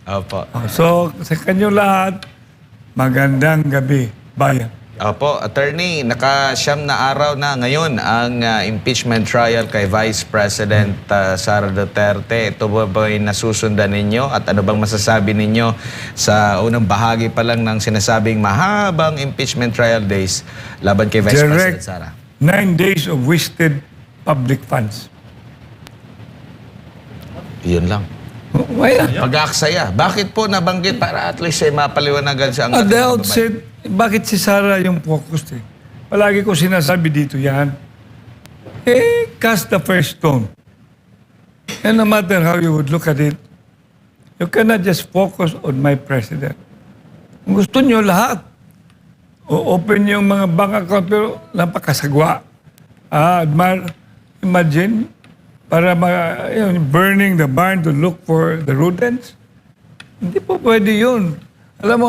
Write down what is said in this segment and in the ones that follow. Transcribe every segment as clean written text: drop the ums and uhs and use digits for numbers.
Opo. So, sa kanyang lahat, magandang gabi, bayan. Opo, Attorney, nakasyam na araw na ngayon ang impeachment trial kay Vice President Sara Duterte. Ito ba ba'y nasusundan ninyo at ano bang masasabi ninyo sa unang bahagi pa lang ng sinasabing mahabang impeachment trial days laban kay Vice President Sara? 9 days of wasted public funds. Yun lang. Why? Pag-aaksaya. Bakit po nabanggit para at least ay mapaliwanagan sa At the outset, bakit si Sara yung focus eh? Palagi ko sinasabi dito yan. Cast the first stone. And no matter how you would look at it, you cannot just focus on my president. Kung gusto nyo lahat, open yung mga bank account, pero napakasagwa. Imagine, para burning the barn to look for the rodents. Hindi po pwede yun. Alam mo,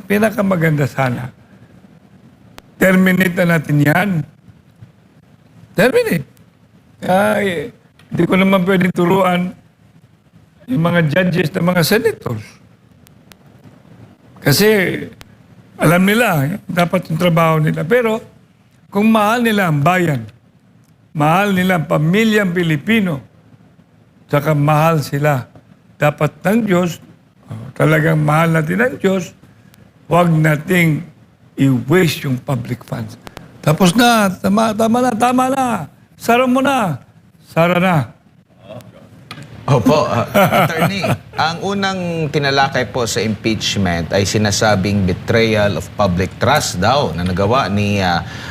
pinakamaganda sana. Terminate na natin yan. Terminate. Hindi ko naman pwede turuan yung mga judges na mga senators. Kasi alam nila, dapat yung trabaho nila. Pero kung mahal nila ang bayan, mahal nila ang pamilyang Pilipino, saka mahal sila, dapat ng Diyos, talagang mahal natin ang Diyos, huwag nating i-waste yung public funds. Tapos na, tama na. Sara mo na. Sara na. Opo, Attorney, ang unang tinalakay po sa impeachment ay sinasabing betrayal of public trust daw na nagawa ni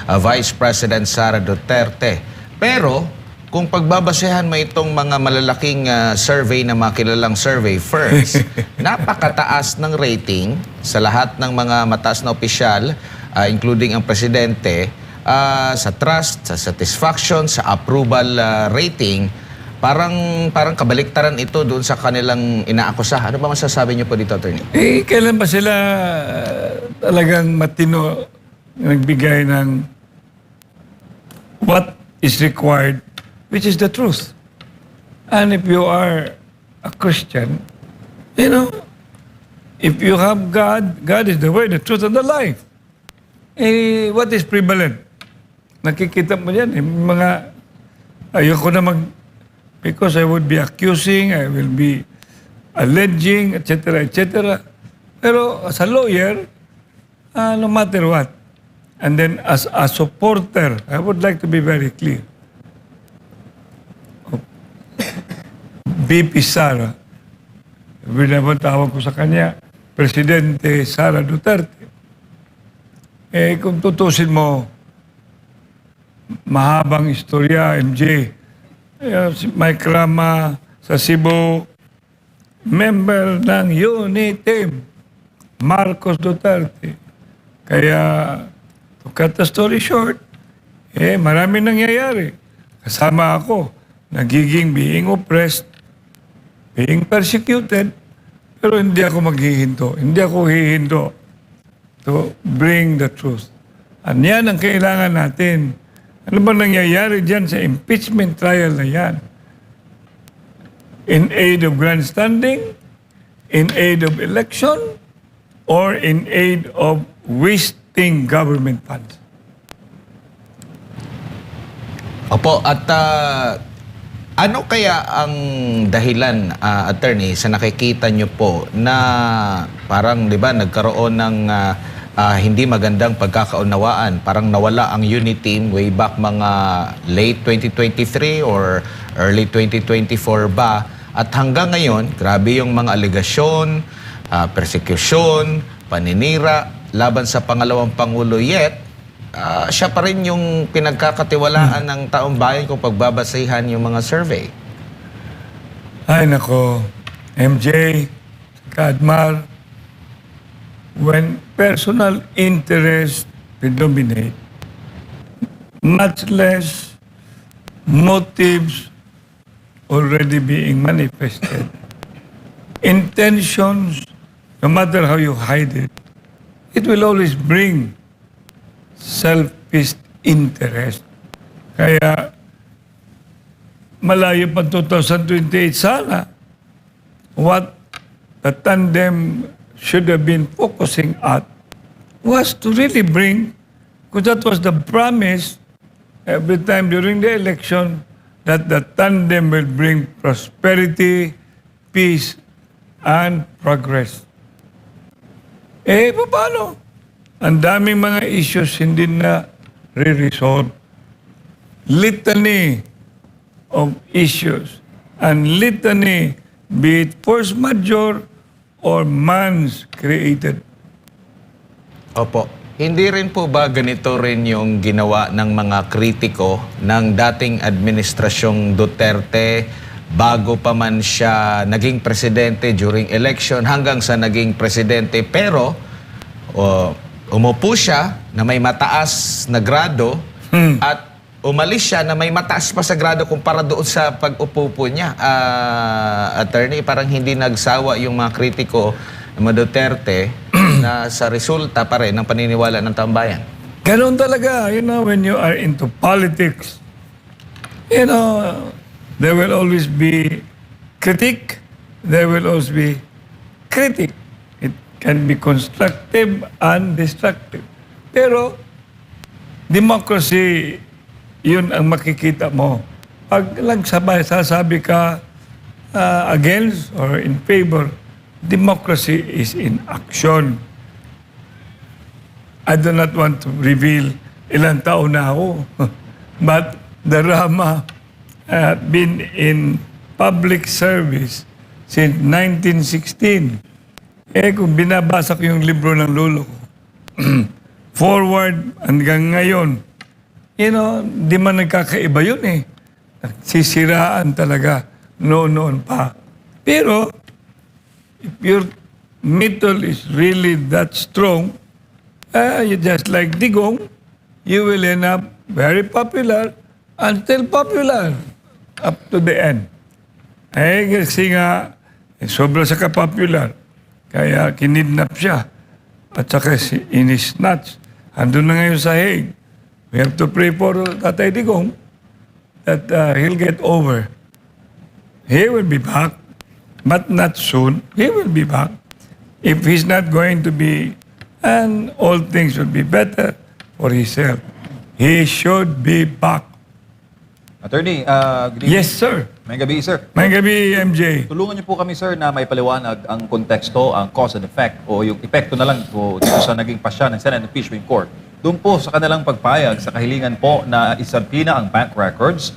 Vice President Sara Duterte. Pero kung pagbabasehan mo itong mga malalaking survey na mga kilalang survey first, napakataas ng rating sa lahat ng mga mataas na opisyal, including ang presidente, sa trust, sa satisfaction, sa approval rating. Parang kabaliktaran ito doon sa kanilang inaakusahan. Ano ba masasabi niyo po dito, Attorney? Kailan ba sila talagang matino nagbigay ng what is required, which is the truth. And if you are a Christian, you know, if you have God, God is the way, the truth, and the life. What is prevalent? Nakikita mo yan, mga, ayoko na because I would be accusing, I will be alleging, etc., etc. Pero as a lawyer, no matter what, and then as a supporter, I would like to be very clear. VP Sara, binabantawag ko sa kanya, Presidente Sara Duterte. Kung tutusin mo, mahabang istorya, MJ, si Mike Rama sa Cebu, member ng UNITEM, Marcos Duterte. Kaya, to cut the story short, marami nangyayari. Kasama ako, nagiging being oppressed, being persecuted, pero hindi ako maghihinto. Hindi ako hihinto to bring the truth. At yan ang kailangan natin. Ano ba nangyayari dyan sa impeachment trial na yan? In aid of grandstanding, in aid of election, or in aid of wasting government funds? Opo, at ano kaya ang dahilan, Attorney, sa nakikita nyo po na parang, di ba, nagkaroon ng hindi magandang pagkakaunawaan? Parang nawala ang UNITEAM way back mga late 2023 or early 2024 ba? At hanggang ngayon, grabe yung mga alegasyon, persecution, paninira, laban sa pangalawang Pangulo, yet siya pa rin yung pinagkakatiwalaan ng taong bayan kung pagbabasehan yung mga survey. Ay nako, MJ, Kadmar, when personal interest predominate, much less motives already being manifested, intentions, no matter how you hide it, it will always bring selfish interest. Kaya malayo pa 2028 sana. What the tandem should have been focusing at was to really bring, because that was the promise every time during the election, that the tandem will bring prosperity, peace, and progress. Paano? Ang daming mga issues hindi na re-resolve. Litany of issues and litany, be it force majeure or man's created. Opo. Hindi rin po ba ganito rin yung ginawa ng mga kritiko ng dating administrasyong Duterte bago pa man siya naging presidente during election hanggang sa naging presidente, pero umupo siya na may mataas na grado at umalis siya na may mataas pa sa grado kumpara doon sa pag-upo po niya. Attorney, parang hindi nagsawa yung mga kritiko ng mga Duterte na sa resulta pa rin ng paniniwala ng tambayan. Ganun talaga, when you are into politics, there will always be critic, there will always be critic. It can be constructive and destructive. Pero, democracy, yun ang makikita mo. Pag lang sasabi ka against or in favor, democracy is in action. I do not want to reveal ilang taon na ako. But the Rama been in public service since 1916. Kung binabasa ko yung libro ng lolo ko, forward hanggang ngayon, di man nagkakaiba yun eh. Sisiraan talaga noon pa. Pero, if your metal is really that strong, you just like Digong, you will end up very popular and still popular up to the end. Kasi nga, sobra sa ka-popular. Kaya kinidnap siya. At saka inisnatch. Andun na ngayon sa Hague. We have to pray for Tatay Digong that he'll get over. He will be back, but not soon. He will be back. If he's not going to be, and all things will be better for himself. He should be back. Attorney, good evening. Yes, sir. May gabi, sir. May gabi, MJ. Tulungan niyo po kami, sir, na may paliwanag ang konteksto, ang cause and effect, o yung epekto na lang po dito sa naging pasya ng Senate Impeachment Court. Doon po sa kanilang pagpayag sa kahilingan po na isabpina ang bank records,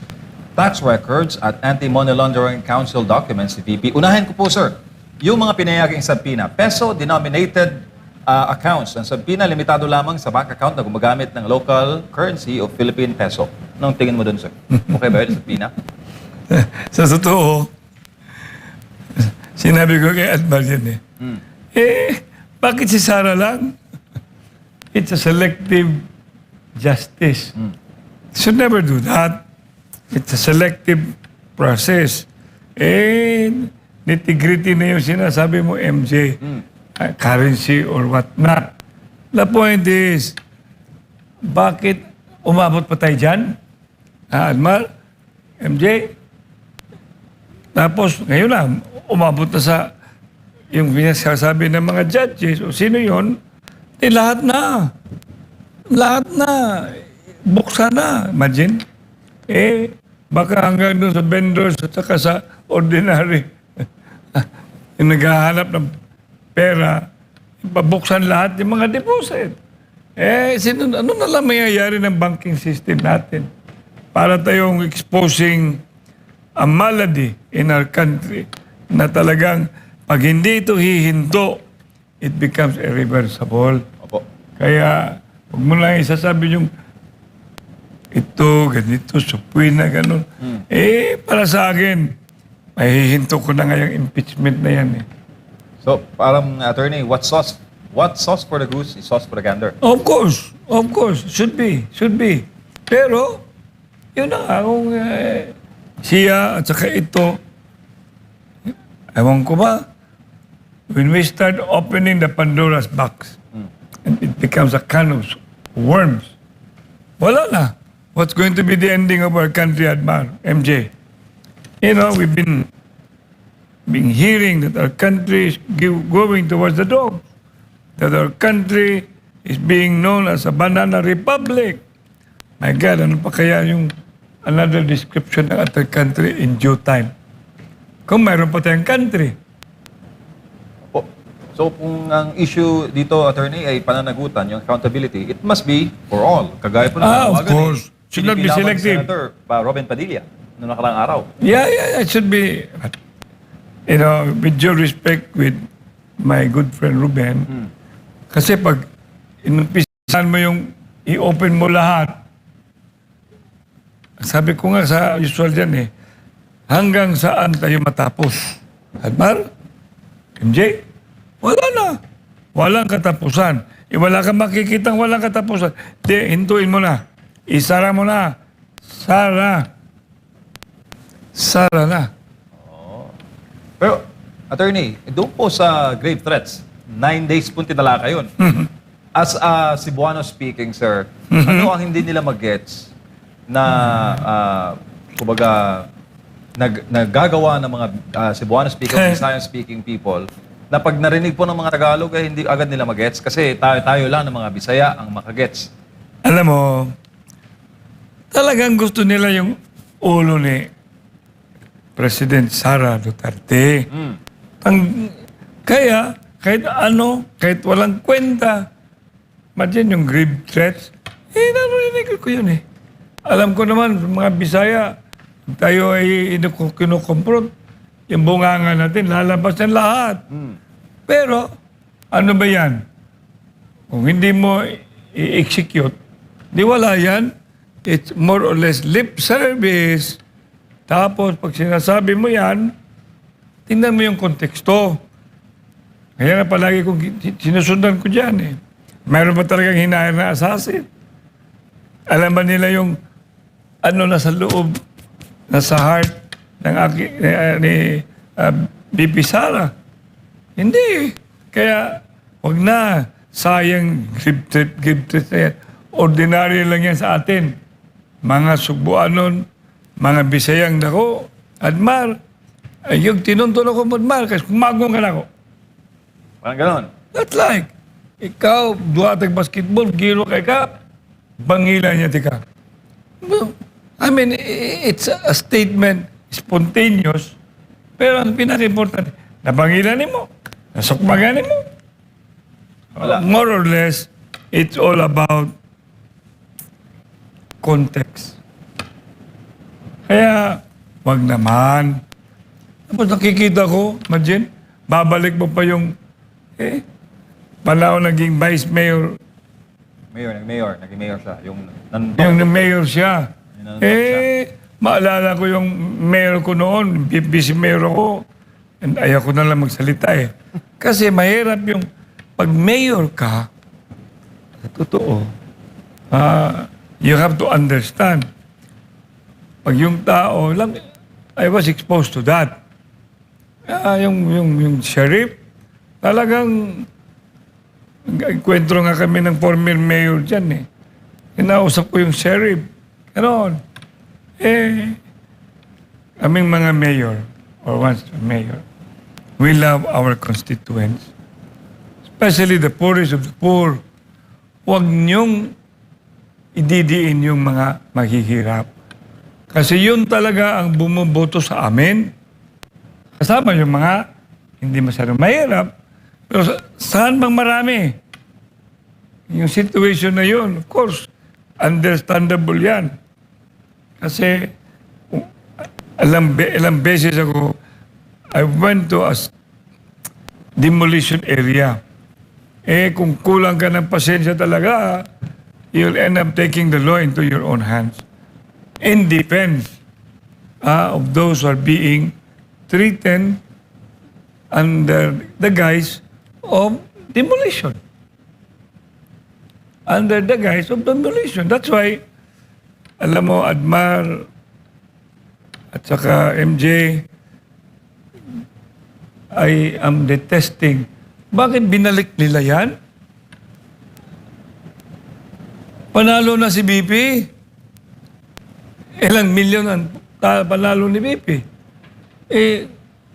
tax records, at Anti-Money Laundering Council documents ni VP. Unahin ko po, sir, yung mga pinayagang sabpina, peso-denominated accounts. Ang sabpina, limitado lamang sa bank account na gumagamit ng local currency o Philippine peso. Anong tingin mo doon, sir? Okay ba yun, sabpina? Sa totoo, sinabi ko kay Admar yan bakit si Sara lang? It's a selective justice. Should never do that. It's a selective process. Nitty-gritty na yung sinasabi mo, MJ. Currency or what not. The point is, bakit umabot pa tayo dyan? Admar, MJ? Tapos, ngayon na, umabot na sa yung sinasabi ng mga judges o sino yon, lahat na. Lahat na. Buksan na. Imagine. Baka hanggang doon sa vendors at saka sa ordinary yung naghahanap ng pera, pabuksan lahat yung mga deposit. Ano na lang mayayari ng banking system natin para tayong exposing a malady in our country na talagang pag hindi ito hihinto, it becomes irreversible. Opo. Kaya, huwag mo lang isasabi yung ito, ganito, supuin na gano'n. Para sa akin, mahihinto ko na nga yung impeachment na yan So, parang, attorney, what sauce for the goose is sauce for the gander. Of course. Should be. Pero, yun na nga, kung siya at saka ito, ewan ko ba, when we start opening the Pandora's box, and it becomes a can of worms, wala na. What's going to be the ending of our country, Admar, MJ? We've been being hearing that our country is going towards the dog, that our country is being known as a banana republic. My God, ano pa kaya yung another description ng ating country in due time? Kung mayroon pa tayong country. Po. So kung ang issue dito, attorney, ay pananagutan, yung accountability, it must be for all. Kagaya po na Of course. Should not be selective. Senator Robin Padilla noong nakaraang araw. Yeah, it should be, you know, with due respect with my good friend Ruben, kasi pag inumpisahan mo yung i-open mo lahat, sabi ko nga sa usual dyan hanggang saan tayo matapos? Admar? MJ? Wala na. Walang katapusan. Wala kang makikitang walang katapusan. Di, hintuin mo na. Isara mo na. Sara na. Pero, attorney, doon po sa grave threats, 9 days po tinalaka yun. As a Cebuano speaking, sir, ano ang hindi nila mag-gets na, kumbaga, naggagawa ng mga Cebuano speaking, Visayan speaking people, na pag narinig po ng mga Tagalog, ay hindi agad nila mag-gets kasi tayo lang ng mga Bisaya ang makagets. Alam mo, talagang gusto nila yung ulo ni President Sara Duterte. Kaya, kahit walang kwenta, imagine yung grave threats, narinig ko yun Alam ko naman, mga Bisaya, tayo ay kinukompront, yung bunganga natin, lalabas ng lahat. Pero, ano ba yan? Kung hindi mo i-execute, di wala yan. It's more or less lip service. Tapos, pag sinasabi mo yan, tingnan mo yung konteksto. Kaya nga palagi kong sinusundan ko dyan Mayroon ba talagang hinahir na assassin? Alam ba nila yung ano nasa loob, nasa heart ng ni BP Sara? Hindi. Kaya, wag na. Sayang give trip na yan. Ordinary lang yan sa atin. Mga Sugbuanon, mga Bisayang dako, Admar, ay yung tinuntunan ko mo, Admar, kasi kumagong ka na ako. Parang ganon. That's like, ikaw, duwatag basketball, giro kay ka, bangila niya tika. I mean, it's a statement, spontaneous, pero ang pinaka-importante, nabangilan mo, nasukmagan mo. More or less, it's all about context. Kaya, wag naman. Tapos nakikita ko, imagine, babalik mo pa yung, panahon naging vice mayor, Naging mayor siya. Yung mayor siya. Maalala ko yung mayor ko noon, vice mayor ako, and ayaw ko na lang magsalita Kasi mahirap yung, pag mayor ka, totoo, you have to understand. Pag yung tao, I was exposed to that. Yung sheriff, talagang, kwentro nga kami ng former mayor dyan Inausap ko yung sheriff. Ganon. Kaming mga mayor, or once mayor, we love our constituents. Especially the poorest of the poor. Huwag niyong ididiin yung mga maghihirap. Kasi yun talaga ang bumuboto sa amin. Kasama yung mga hindi masyadong mahirap. Pero saan bang marami? Yung situation na yun, of course, understandable yan. Kasi ilang beses ako, I went to a demolition area. Kung kulang ka ng pasensya talaga, you'll end up taking the law into your own hands. In defense of those who are being treated under the guise of demolition. Under the guise of demolition. That's why, alam mo, Admar at saka MJ, I am detesting. Bakit binalik nila yan? Panalo na si BP. Ilang milyon ang panalo ni BP.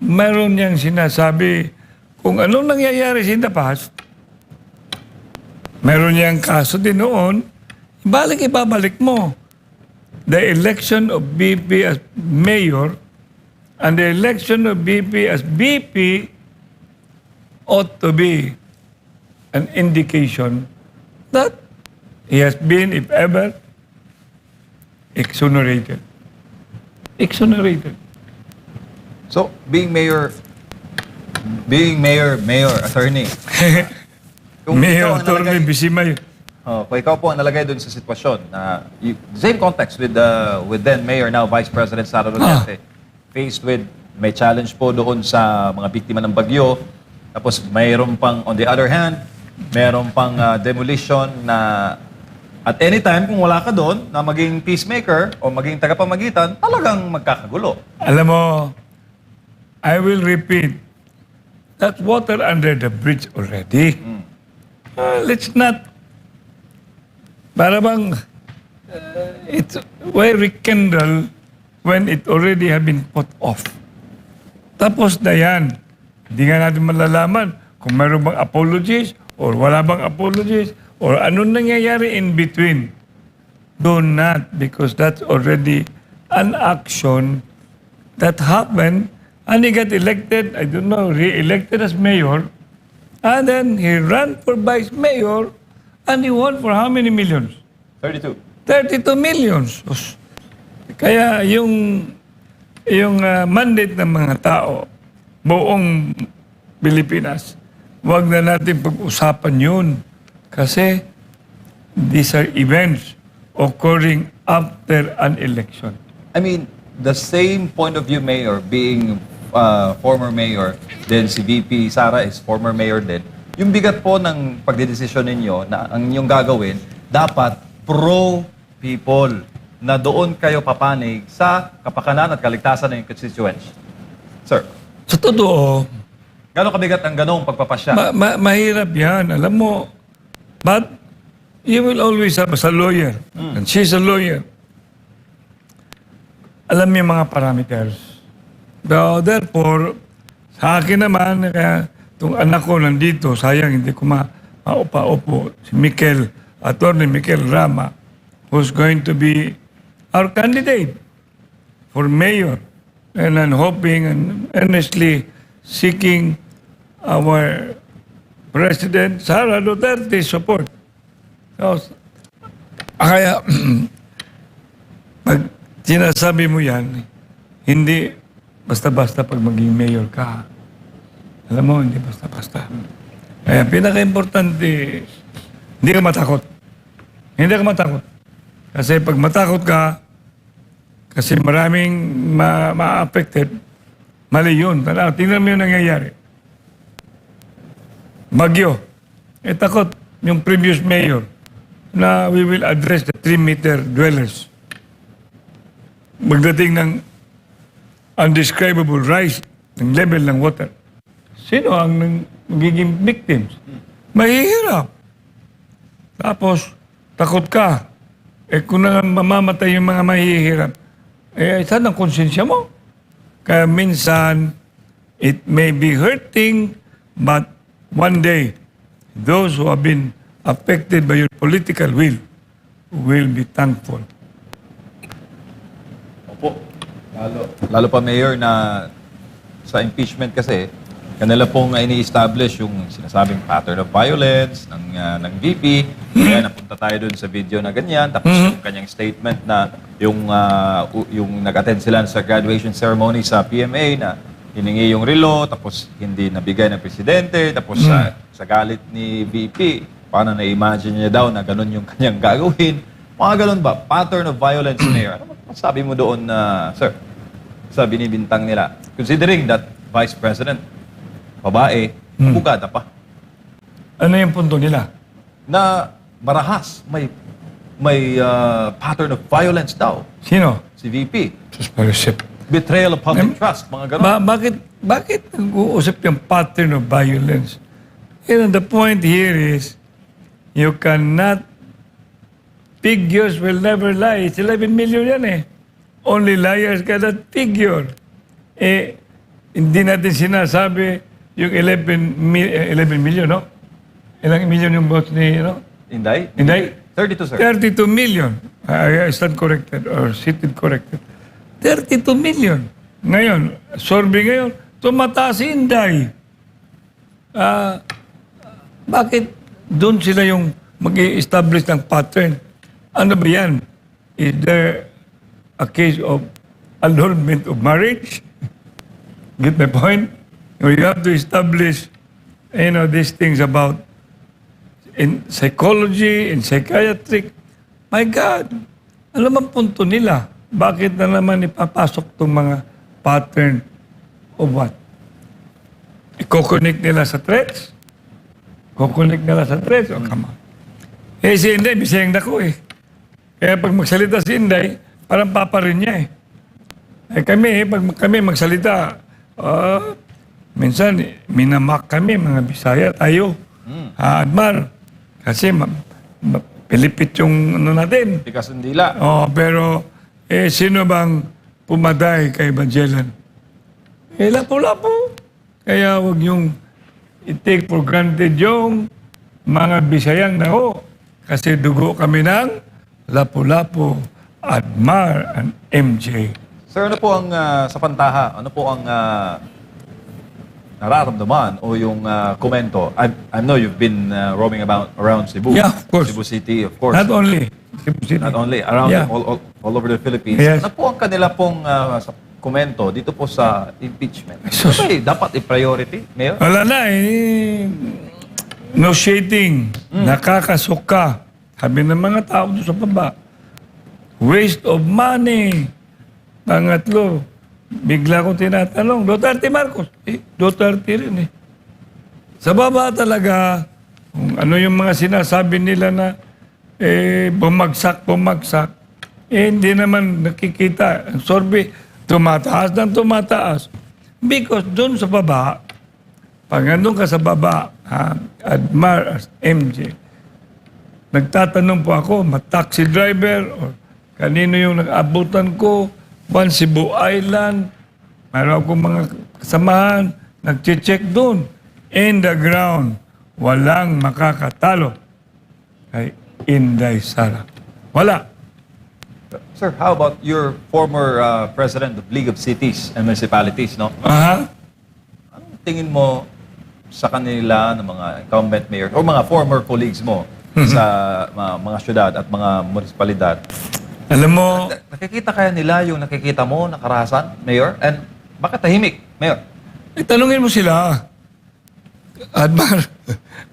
meron niyang sinasabi kung anong nangyayari in the past. Meron niyang kaso din noon, ibabalik mo. The election of BP as mayor and the election of BP as BP ought to be an indication that he has been, if ever, exonerated. Exonerated. So, being mayor, attorney. Kung ikaw Mayor ang Atty. nalagay- Bisimay. Kung ikaw po ang nalagay doon sa sitwasyon na same context with then Mayor, now Vice President Sara Duterte, faced with may challenge po doon sa mga biktima ng bagyo, tapos mayroon pang, on the other hand, mayroon pang demolition na at any time kung wala ka doon na maging peacemaker o maging tagapamagitan, talagang magkakagulo. Alam mo, I will repeat, that's water under the bridge already. Let's not, para bang, it's why rekindle when it already have been put off. Tapos na yan. Hindi nga natin malalaman kung meron bang apologies or wala bang apologies or anong nangyayari in between. Do not, because that's already an action that happened and he got elected, I don't know, re-elected as mayor, and then he ran for vice mayor and he won for how many millions? 32. 32 millions. Kaya yung mandate ng mga tao, buong Pilipinas, huwag na natin pag-usapan yun. Kasi these are events occurring after an election. I mean, the same point of view, Mayor, being former mayor, then si VP Sara is former mayor din. Yung bigat po ng pagdedesisyon ninyo na ang inyong gagawin, dapat pro-people na doon kayo papanig sa kapakanan at kaligtasan ng constituents. Sir, Sa totoo, gano'ng kabigat ang ganong pagpapasya? mahirap yan. Alam mo, but you will always have a lawyer. And she's a lawyer. Alam niyo yung mga parameters. So, therefore, sa akin naman, kaya itong anak ko nandito, sayang hindi ko maupa-upo, si Atty. Mikel Rama, who's going to be our candidate for mayor. And I'm hoping and earnestly seeking our President Sara Duterte support. So, kaya, pag sinasabi mo yan, hindi basta-basta pag maging mayor ka. Alam mo, hindi basta-basta. Kaya pinaka-importante, hindi ka matakot. Hindi ka matakot. Kasi pag matakot ka, kasi maraming ma-affected, mali yun. Tingnan mo yung nangyayari. Bagyo. Takot yung previous mayor na we will address the 3-meter dwellers. Magdating ng undescribable rise ng level ng water. Sino ang magiging victims? Mahihirap. Tapos, takot ka. Kung mamamatay yung mga mahihirap, saan ang konsensya mo? Kaya minsan, it may be hurting, but one day, those who have been affected by your political will be thankful. Opo. Lalo pa, Mayor, na sa impeachment kasi, kanila pong ini-establish yung sinasabing pattern of violence ng VP. Kaya napunta tayo dun sa video na ganyan. Tapos yung kanyang statement na yung nag-attend sila sa graduation ceremony sa PMA na hiningi yung relo, tapos hindi nabigay ng presidente, tapos sa galit ni VP, paano na-imagine niya daw na ganun yung kanyang gagawin. Mga ganun ba? Pattern of violence, Mayor. Ano masabi mo doon, sir, sa binibintang nila? Considering that Vice President, babae, abogada pa. Ano yung punto nila? Na marahas, may pattern of violence daw. Sino? Si VP. Sus Marisip. Betrayal of public trust, mga ganun. Bakit nag-uusap yung pattern of violence? The point here is, you cannot, figures will never lie. It's 11 million yan eh. Only liars cannot figure. hindi natin sinasabi yung 11 million, no? Ilang million yung votes ni, Inday? Inday? 32, sir. 32 million. I stand corrected or seated corrected. 32 million. Ngayon, sorbe ngayon, tumataas si Inday. Bakit doon sila yung mag-i-establish ng pattern? Ano ba yan? Is there a case of annulment of marriage? Get my point? You have to establish, these things about in psychology, in psychiatric. My God, alam ang punto nila. Bakit na naman ipapasok itong mga pattern of what? I-connect nila sa threats? Kukunik nila sa threats? Oh, come on. Si Inday, bisayang dako eh. Kaya pag magsalita si Inday, parang papa rin niya eh. Kami, pag kami magsalita, minsan, minamak kami, mga Bisaya, tayo. Admar. Kasi pilipit yung natin. Tikas ng dila. Pero, sino bang pumatay kay Magellan? Lapo-lapo. Kaya huwag yung i-take for granted yung mga Bisayang nao. Kasi dugo kami ng Lapu-Lapu, Admar, and MJ. Sir, ano po ang sa Pantaha, ano po ang nararamdaman o yung komento? I know you've been roaming around Cebu. Yeah, of course. Cebu City, of course. Not only Cebu City. Not only, around Yeah. all over the Philippines. Yes. Ano po ang kanila pong komento dito po sa impeachment? Sus. Ano ba dapat i-priority, Mayor? Wala na eh. No shading. Nakakasuka. Sabi ng mga tao doon sa baba. Waste of money. Pangatlo, bigla kong tinatanong, Duterte Marcos. Duterte rin eh. Sa baba talaga, kung ano yung mga sinasabi nila na bumagsak, hindi naman nakikita. Ang sorbe, tumataas ng tumataas. Because doon sa baba, pag nandun ka sa baba, Admar as MJ, nagtatanong po ako, taxi driver, or kanino yung nag-abutan ko, Cebu Island, mayroon akong mga kasamahan, nag-check doon. In the ground, walang makakatalo kay Inday Sara. Wala. Sir, how about your former president of League of Cities and Municipalities, no? Aha. Anong tingin mo sa kanila ng mga incumbent mayor o mga former colleagues mo sa mga syudad at mga munisipalidad? Alam mo, Nakikita kaya nila yung nakikita mo na karahasan, Mayor? And bakit tahimik, Mayor? tanungin mo sila. Admar,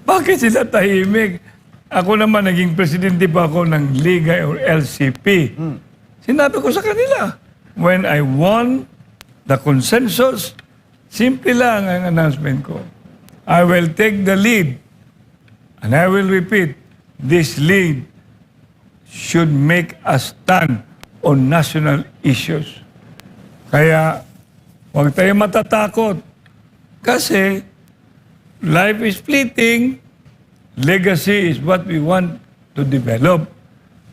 bakit sila tahimik? Ako naman, naging presidente pa ako ng Liga or LCP. Sinabi ko sa kanila, when I won the consensus, simple lang ang announcement ko. I will take the lead. And I will repeat, this lead should make a stand on national issues. Kaya, huwag tayo matatakot. Kasi, life is fleeting. Legacy is what we want to develop.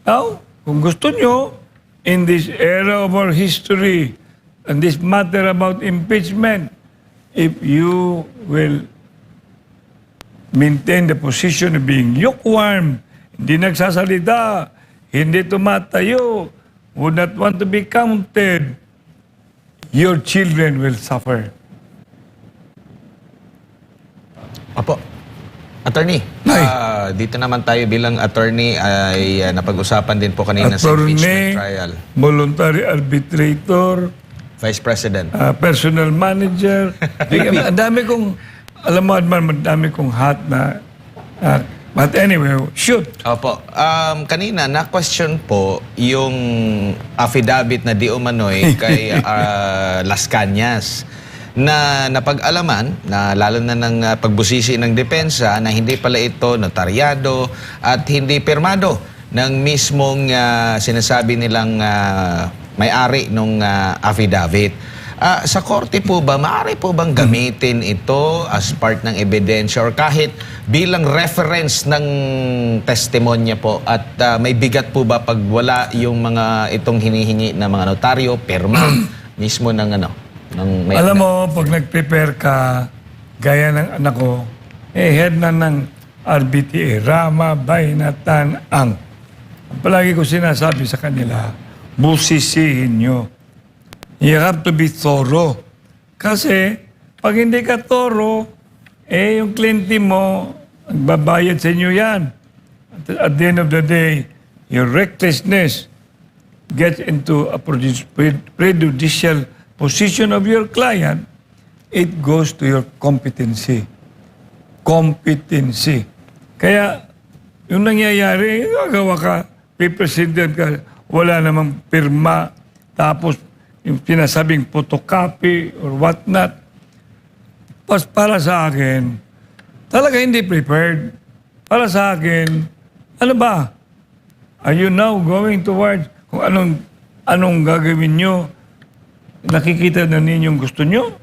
Now, kung gusto nyo, in this era of our history, and this matter about impeachment, if you will maintain the position of being lukewarm, hindi nagsasalita, hindi tumatayo, would not want to be counted, your children will suffer. Opo. Attorney, dito naman tayo bilang attorney ay napag-usapan din po kanina sa impeachment trial. Voluntary arbitrator, Vice President. personal manager. Ang dami kong, alam mo, Adman, ang dami kong hat na, but anyway, shoot. Opo. Kanina, na-question po yung affidavit na di umano'y kay Las Cañas na napag-alaman, na lalo na ng pagbusisi ng depensa, na hindi pala ito notaryado at hindi pirmado ng mismong sinasabi nilang may-ari ng affidavit. Sa korte po ba, maaari po bang gamitin ito as part ng ebidensya or kahit bilang reference ng testimonya po at may bigat po ba pag wala yung mga itong hinihingi na mga notaryo, pirma mismo ng Ng Alam mo, pag nag-prepare ka, gaya ng anak ko, head na ng RBTA, Rama Bainatan Ang. Palagi ko sinasabi sa kanila, busisihin nyo. You have to be thorough. Kasi, pag hindi ka thorough, yung kliyente mo, magbabayad sa inyo yan. At the end of the day, your recklessness gets into a prejudicial position of your client, it goes to your competency. Competency. Kaya, yung nangyayari, gagawa ka, president ka, wala namang pirma, tapos yung pinasabing photocopy or whatnot. Para sa akin, talaga hindi prepared. Para sa akin, ano ba? Are you now going towards kung anong gagawin nyo? Nakikita na ninyong gusto nyo?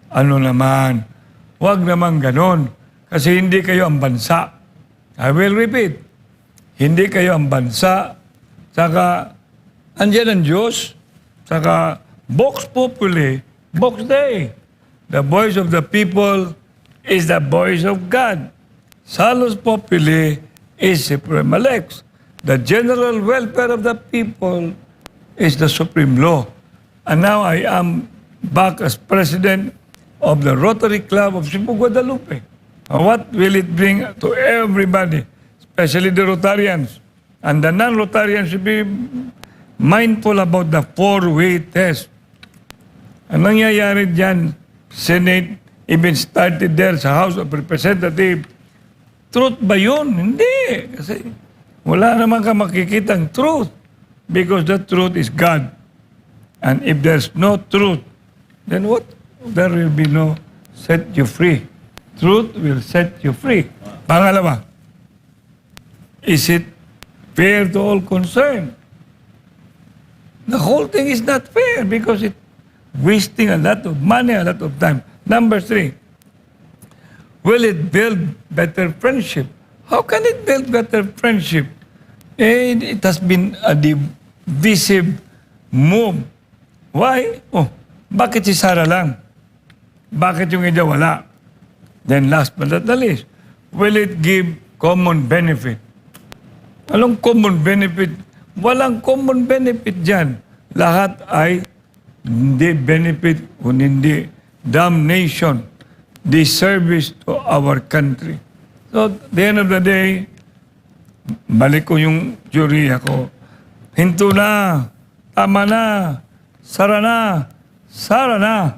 Ano naman? Huwag naman ganon. Kasi hindi kayo ang bansa. I will repeat. Hindi kayo ang bansa. Saka, andyan ang Diyos. Saka, Vox Populi, Vox Dei. The voice of the people is the voice of God. Salus Populi is Suprema Lex. The general welfare of the people is the supreme law. And now I am back as president of the Rotary Club of Cebu, Guadalupe. What will it bring to everybody, especially the Rotarians? And the non-Rotarians should be mindful about the four-way test. Ang nangyayari dyan, Senate, even started there sa House of Representatives, truth ba yun? Hindi. Kasi wala naman ka makikitang truth because the truth is God. And if there's no truth, then what? There will be no set you free. Truth will set you free. Pangalawa, is it fair to all concerned? The whole thing is not fair because it's wasting a lot of money, a lot of time. Number 3, will it build better friendship? How can it build better friendship? It has been a divisive move. Why? Oh, bakit si Sara lang? Bakit yung iba wala? Then last but not the least, will it give common benefit? Anong common benefit? Walang common benefit dyan. Lahat ay hindi benefit kung hindi damnation, disservice to our country. So, at the end of the day, balik ko yung jury ako. Hinto na, tama na, sara na, sara na.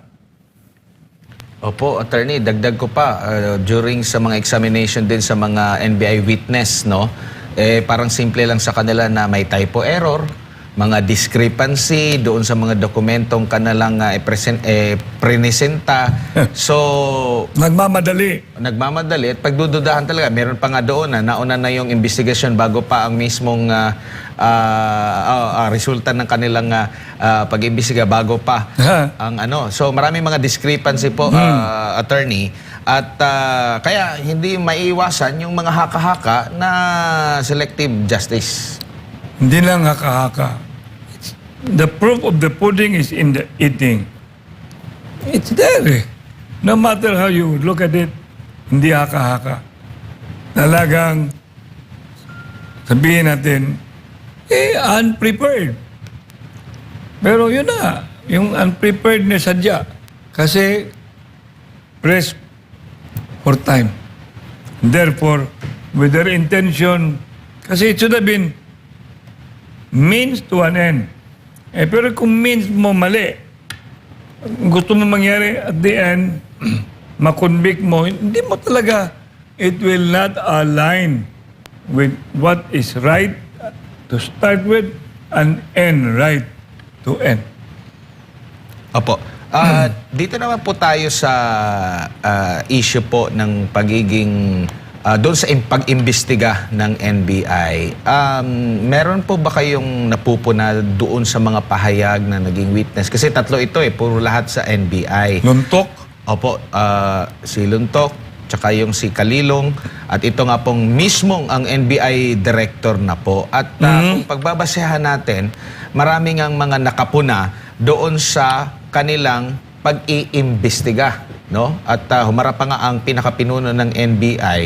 Opo, attorney, dagdag ko pa during sa mga examination din sa mga NBI witness, no? Parang simple lang sa kanila na may typo error, mga discrepancy doon sa mga dokumentong kanilang presenta. So, Nagmamadali. at pagdududahan talaga. Meron pa nga doon na nauna na yung investigasyon bago pa ang mismong resulta ng kanilang pag-imbestiga bago pa ang ano. So, maraming mga discrepancy po, attorney. At kaya hindi maiiwasan yung mga haka-haka na selective justice. Hindi lang haka-haka. The proof of the pudding is in the eating. It's there eh. No matter how you look at it, hindi haka-haka. Talagang sabihin natin, unprepared. Pero yun na, yung unpreparedness sadya. Kasi press for time. Therefore, with their intention, kasi it should have been means to an end. Pero kung means mo mali, gusto mo mangyari at the end, makonvict mo, hindi mo talaga, it will not align with what is right to start with and end right to end. Opo. Dito naman po tayo sa issue po ng pagiging doon sa pag-imbestiga ng NBI. Meron po ba kayong napupuna doon sa mga pahayag na naging witness? Kasi tatlo ito puro lahat sa NBI. Luntok? Opo, si Luntok, tsaka yung si Kalilong, at ito nga pong mismong ang NBI director na po. At kung pagbabasehan natin, maraming ang mga nakapuna doon sa kanilang pag-iimbestiga, no? At humarap pa nga ang pinakapinuno ng NBI.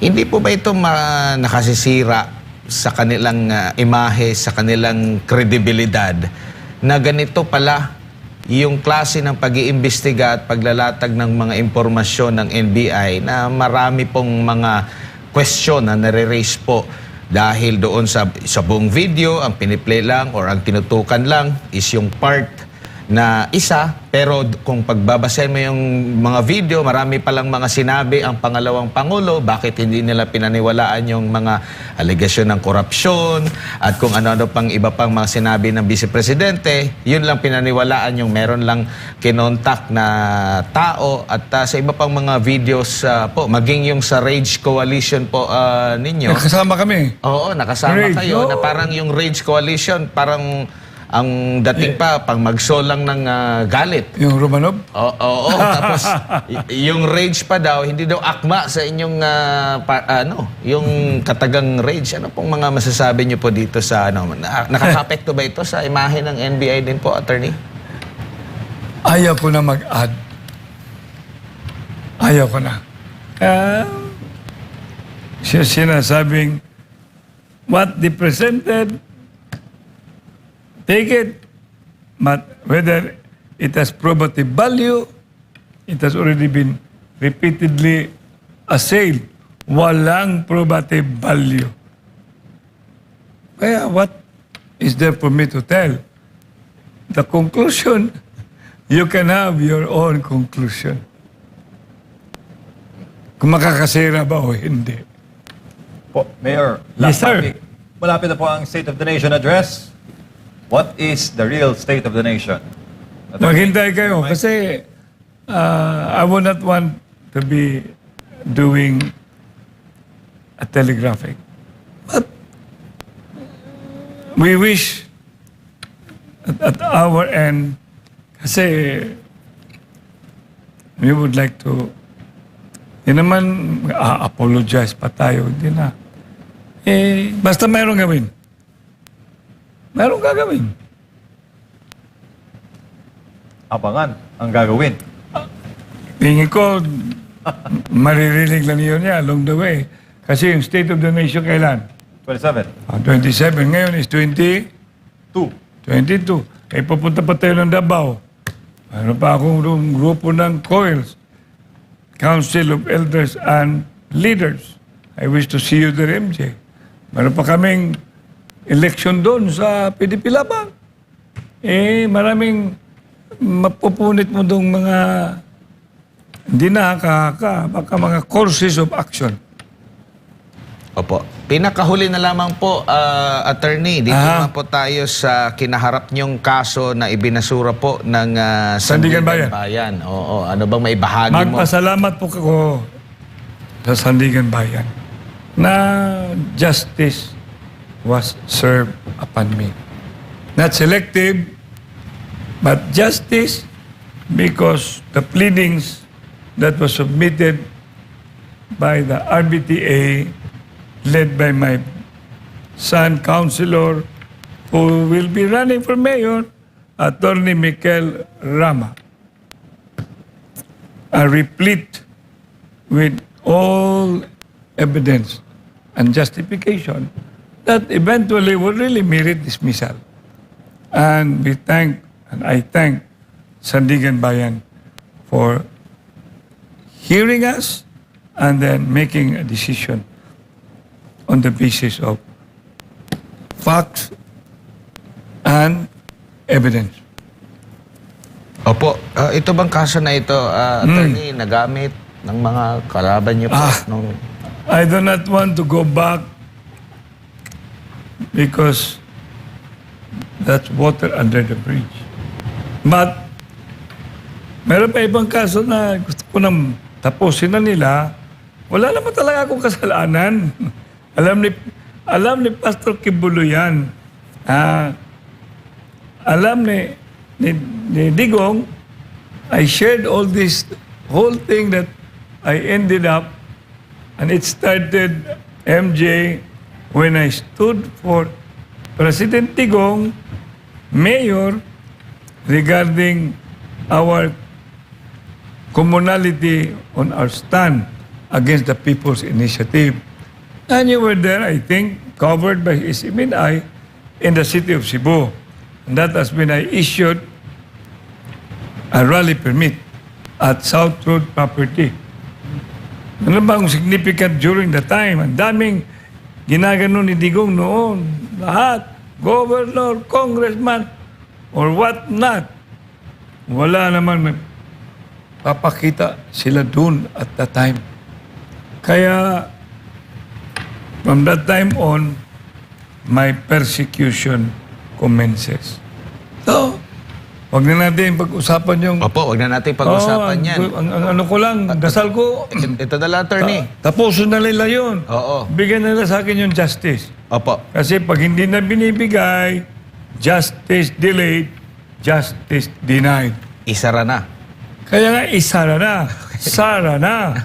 Hindi po ba ito nakasisira sa kanilang imahe, sa kanilang kredibilidad na ganito pala yung klase ng pag-iimbestiga at paglalatag ng mga impormasyon ng NBI na marami pong mga question na nare-raise po dahil doon sa buong video, ang piniplay lang or ang tinutukan lang is yung part na isa, pero kung pagbabasahin mo yung mga video, marami palang mga sinabi ang pangalawang Pangulo, bakit hindi nila pinaniwalaan yung mga alegasyon ng korupsyon at kung ano-ano pang iba pang mga sinabi ng Vice Presidente, yun lang pinaniwalaan yung meron lang kinontak na tao at sa iba pang mga videos po, maging yung sa Rage Coalition po ninyo. Kasama kami. Oo, nakasama Rage, kayo na oo. parang yung Rage Coalition, parang ang dating pa, pang magsolang ng galit. Yung Romanov? Oo, tapos yung rage pa daw, hindi daw akma sa inyong yung katagang rage. Ano pong mga masasabi niyo po dito sa nakaka-apekto ba ito sa imahe ng NBI din po, attorney? Ayaw ko na mag-add. Ayaw ko na. Siya sinasabing, what they presented, take it, but whether it has probative value, it has already been repeatedly assailed. Walang probative value. Kaya what is there for me to tell? The conclusion, you can have your own conclusion. Kung makakasira ba o hindi. Po, Mayor, Yes, last sir. topic. Malapit na po ang State of the Nation address. What is the real state of the nation? Maghintay kayo kasi I would not want to be doing a telegraphic. But we wish at our end kasi we would like to hindi naman apologize pa tayo, hindi na. Basta mayroong gawin. Mayroong gagawin. Abangan ang gagawin. Tingin ko, maririnig lang yun niya along the way. Kasi yung State of the Nation kailan? 27. 27. Ngayon is 2. 22. Pupunta pa tayo ng Davao. Ano pa akong grupo ng COILS, Council of Elders and Leaders. I wish to see you there, MJ. Meron pa kaming election doon sa PDP Laban. Maraming mapupunit mo doong mga hindi nakakaka, baka mga courses of action. Opo. Pinakahuli na lamang po, attorney, dito na po tayo sa kinaharap niyong kaso na ibinasura po ng Sandigan Bayan. Oo, ano bang may bahagi mo? Magpasalamat po ako sa Sandigan Bayan na justice was served upon me. Not selective, but justice because the pleadings that was submitted by the RBTA led by my son, Councilor, who will be running for mayor, Attorney Mikel Rama, are replete with all evidence and justification that eventually will really merit dismissal. And we thank, and I thank Sandigan Bayan for hearing us and then making a decision on the basis of facts and evidence. Opo. Ito bang kaso na ito, attorney, nagamit ng mga kalaban niyo po? Nung... I do not want to go back because that's water under the bridge. But meron pa ibang kaso na gusto ko nang tapusin na nila. Wala naman talaga akong kasalanan. Alam ni Pastor Kibulo yan. Alam ni Digong, I shared all this whole thing that I ended up, and it started, MJ, when I stood for President Digong, Mayor, regarding our commonality on our stand against the People's Initiative. And you were there, I think, covered by His Eye in the city of Cebu. And that has been issued a rally permit at South Road property. Ano bang significant during the time? Ang daming ginagano ni Digong noon. Lahat, governor, congressman, or what not. Wala naman papakita sila dun at that time. Kaya, from that time on, my persecution commences. So, wag na natin pag-usapan yung... Opo, wag na natin pag-usapan yan. Ang ano ko lang, dasal ko, Ito na lang, attorney. tapusin na nila yun. Oo. Bigyan nila sa akin yung justice. Opo. Kasi pag hindi na binibigay, justice delayed, justice denied. Isara na. Kaya nga, isara na. Sara na.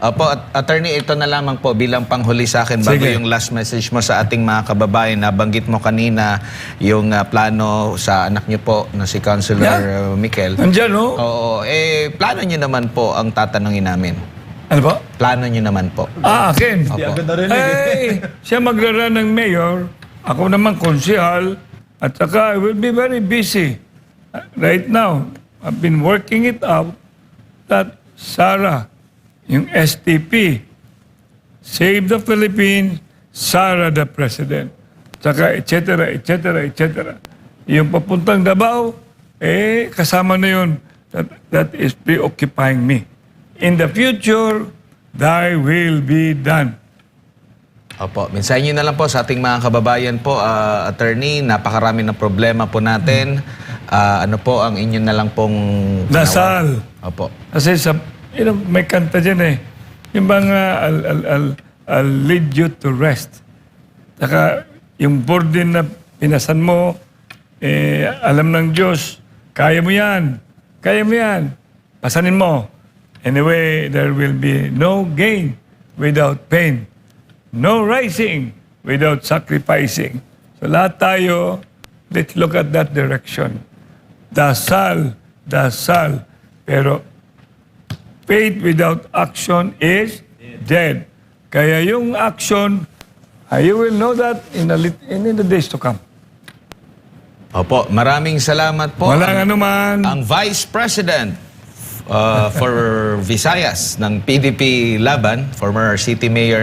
Opo, attorney, ito na lamang po bilang panghuli sa akin bago Sige. yung last message mo sa ating mga kababayan. Nabanggit mo kanina yung plano sa anak niyo po na si Councilor Mikel. Nandyan, no? Oo, plano niyo naman po ang tatanungin namin. Ano ba? Plano niyo naman po. Akin. Opo. agad narinig. Siya magrara ng mayor, ako naman konsihal, at saka I will be very busy. Right now, I've been working it out that Sara, yung STP, Save the Philippines, Sara the President. Saka et cetera, et cetera, et cetera. Yung papuntang Davao, kasama na yun. That is preoccupying me. In the future, thy will be done. Opo, mensahe niyo na lang po sa ating mga kababayan po, attorney, napakarami ng problema po natin. Ano po ang inyo na lang pong Dasal. Opo. Kasi may kanta dyan Yung bang I'll lead you to rest. Saka yung burden na pinasan mo, alam ng Diyos, kaya mo yan. Kaya mo yan. Pasanin mo. Anyway, there will be no gain without pain. No rising without sacrificing. So lahat tayo, let's look at that direction. Dasal, dasal. Pero faith without action is dead. Kaya yung action, you will know that in the days to come. Opo, maraming salamat po. Walang anuman. Ang Vice President for Visayas ng PDP Laban, former City Mayor